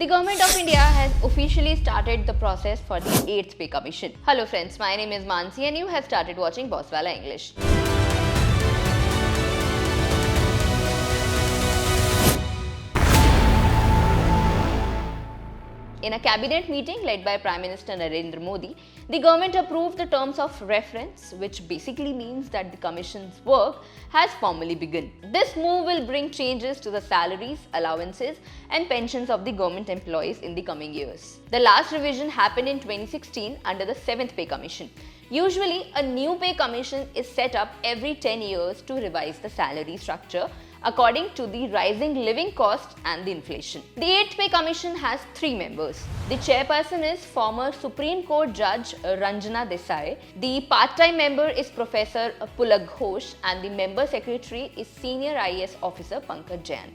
The Government of India has officially started the process for the 8th Pay Commission. Hello friends, my name is Mansi and you have started watching Wallah English. In a cabinet meeting led by Prime Minister Narendra Modi, the government approved the terms of reference, which basically means that the Commission's work has formally begun. This move will bring changes to the salaries, allowances, and pensions of the government employees in the coming years. The last revision happened in 2016 under the 7th Pay Commission. Usually, a new pay commission is set up every 10 years to revise the salary structure according to the rising living costs and the inflation. The 8th Pay Commission has 3 members. The chairperson is former Supreme Court Judge Ranjana Desai. The part-time member is Professor Pulag Ghosh and the member secretary is Senior IAS Officer Pankaj Jain.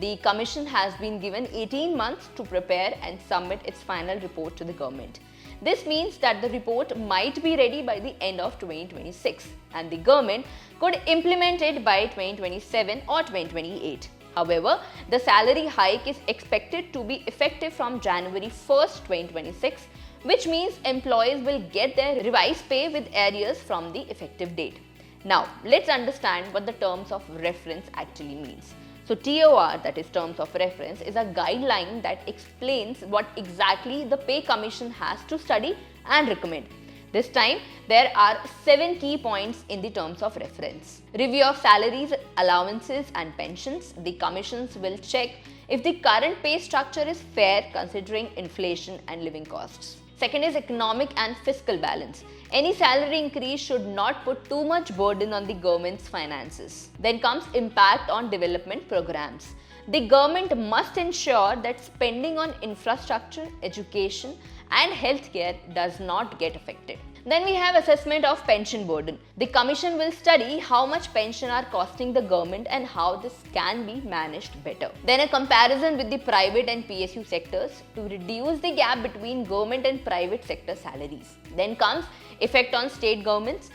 The commission has been given 18 months to prepare and submit its final report to the government. This means that the report might be ready by the end of 2026 and the government could implement it by 2027 or 2028. However, the salary hike is expected to be effective from January 1st, 2026, which means employees will get their revised pay with arrears from the effective date. Now, let's understand what the terms of reference actually means. So TOR, that is terms of reference, is a guideline that explains what exactly the pay commission has to study and recommend. This time, there are 7 key points in the terms of reference. Review of salaries, allowances and pensions. The commissions will check if the current pay structure is fair considering inflation and living costs. Second is economic and fiscal balance. Any salary increase should not put too much burden on the government's finances. Then comes impact on development programs. The government must ensure that spending on infrastructure, education and healthcare does not get affected. Then we have assessment of pension burden. The commission will study how much pension are costing the government and how this can be managed better. Then a comparison with the private and PSU sectors to reduce the gap between government and private sector salaries. Then comes effect on state governments.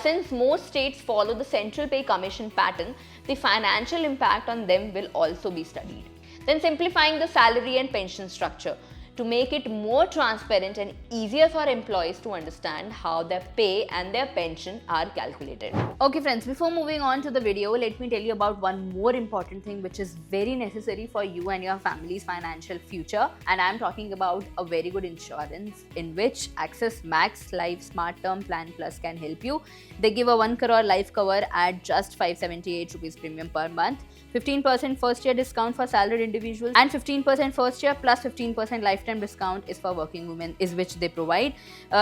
Since most states follow the Central Pay Commission pattern, the financial impact on them will also be studied. Then simplifying the salary and pension structure to make it more transparent and easier for employees to understand how their pay and their pension are calculated. Okay friends, before moving on to the video, let me tell you about one more important thing which is very necessary for you and your family's financial future, and I am talking about a very good insurance in which Axis Maxlife Smart Term Plan Plus can help you. They give a 1 crore life cover at just 578 rupees premium per month, 15% first year discount for salaried individuals and 15% first year plus 15% lifetime discount is for working women, is which they provide.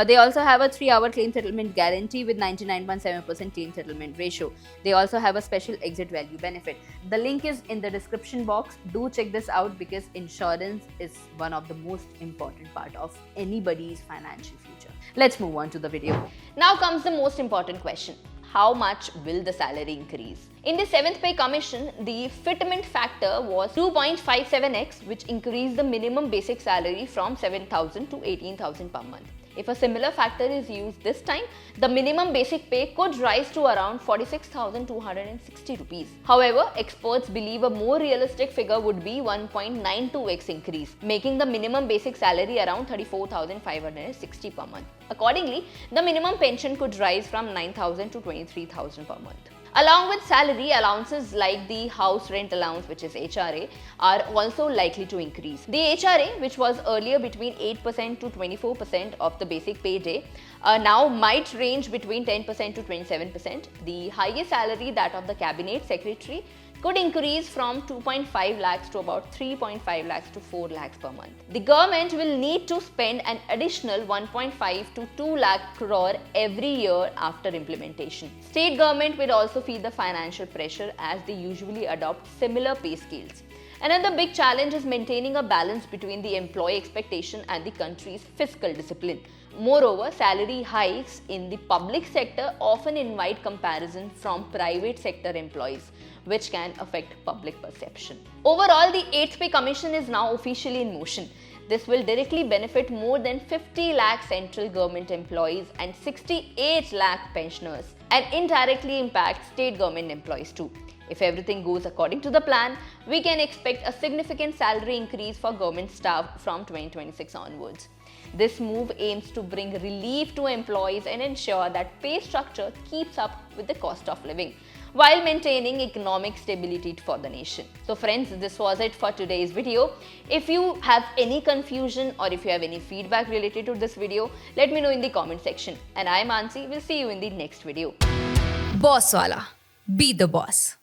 They also have a 3-hour claim settlement guarantee with 99.7% claim settlement ratio. They also have a special exit value benefit. The link is in the description box. Do check this out because insurance is one of the most important part of anybody's financial future. Let's move on to the video. Now comes the most important question. How much will the salary increase? In the 7th Pay Commission, the fitment factor was 2.57x, which increased the minimum basic salary from 7,000 to 18,000 per month. If a similar factor is used this time, the minimum basic pay could rise to around 46,260 rupees. However, experts believe a more realistic figure would be 1.92x increase, making the minimum basic salary around 34,560 per month. Accordingly, the minimum pension could rise from 9,000 to 23,000 per month. Along with salary, allowances like the house rent allowance, which is HRA, are also likely to increase. The HRA, which was earlier between 8% to 24% of the basic pay day, now might range between 10% to 27%. The highest salary, that of the cabinet secretary, could increase from 2.5 lakhs to about 3.5 lakhs to 4 lakhs per month. The government will need to spend an additional 1.5 to 2 lakh crore every year after implementation. State government will also feel the financial pressure as they usually adopt similar pay scales. Another big challenge is maintaining a balance between the employee expectation and the country's fiscal discipline. Moreover, salary hikes in the public sector often invite comparison from private sector employees, which can affect public perception. Overall, the 8th Pay Commission is now officially in motion. This will directly benefit more than 50 lakh central government employees and 68 lakh pensioners, and indirectly impact state government employees too. If everything goes according to the plan, we can expect a significant salary increase for government staff from 2026 onwards. This move aims to bring relief to employees and ensure that pay structure keeps up with the cost of living while maintaining economic stability for the nation. So friends, this was it for today's video. If you have any confusion or if you have any feedback related to this video, let me know in the comment section. And I am Mansi. We'll see you in the next video. Boss Wallah. Be the boss.